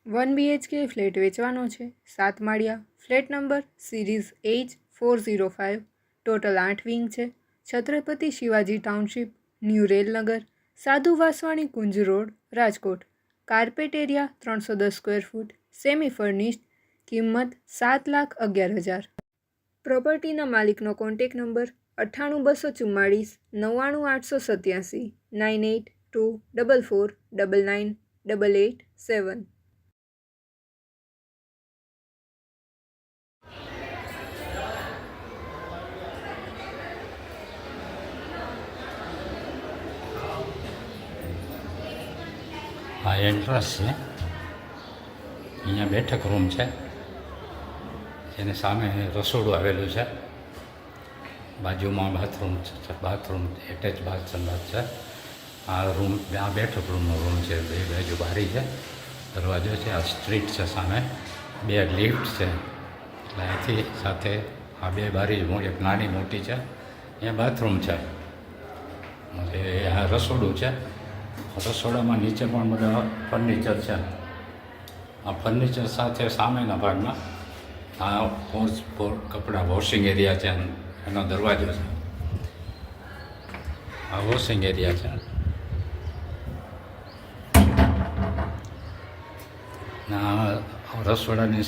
1 BHK flat વેચવાનો છે. 7 માળિયા. Flat number series H405. Total 8 wing છે. Chhatrapati Shivaji township, new Railnagar, Sadhu Vaswani Kunj road, Rajkot. Carpet area 310 square foot. Semi furnished. કિંમત 7,11,000. પ્રોપર્ટીના માલિકનો કોન્ટેક નંબર 98 244 99 887 9824499887. આ એન્ટ્રન્સ છે. અહીંયા બેઠક રૂમ છે, જેની સામે રસોડું આવેલું છે. બાજુમાં બાથરૂમ છે. બાથરૂમ એટેચ બાથરૂમ છે. આ રૂમ, આ બેઠક રૂમનો રૂમ છે. બે બાજુ બારી છે, દરવાજો છે. આ સ્ટ્રીટ છે સામે. 2 લિફ્ટ છે. એટલે અહીંથી સાથે આ 2 બારી એક નાની મોટી છે. અહીંયા બાથરૂમ છે. આ રસોડું છે. રસોડામાં નીચે પણ બધા ફર્નિચર છે. આ ફર્નિચર સાથે સામેના ભાગમાં આ કપડાં વોશિંગ એરિયા છે. એનો દરવાજો છે. આ વોશિંગ એરિયા છે. આ રસોડાની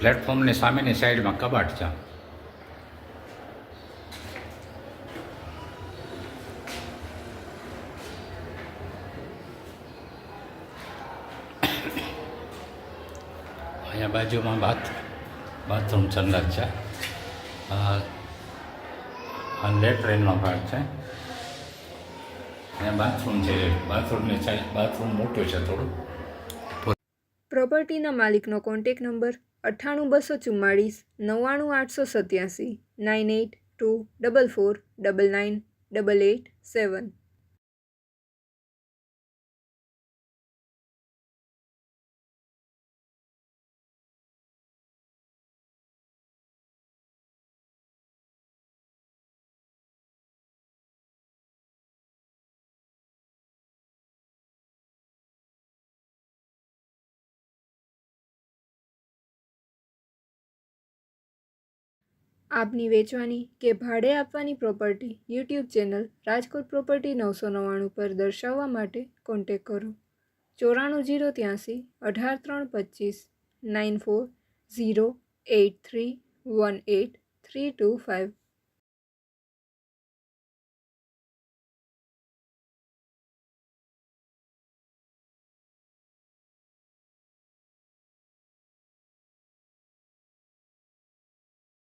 પ્લેટફોર્મની સામેની સાઈડમાં કબાટ છે. અહીંયા બાજુમાં બાથરૂમ સંડાસ છે. આ લેટ્રિનનો ભાગ છે. અહીંયા બાથરૂમ છે. બાથરૂમની સાઈડ બાથરૂમ મોટું છે થોડું. પ્રોપર્ટીના માલિકનો કોન્ટેક નંબર 98 244 99 887 9824499887. આપની વેચવાની કે ભાડે આપવાની property YouTube channel Rajkot property 999 પર દર્શાવવા માટે કોન્ટેક કરો. 94 083 18 325 94 083 18 325.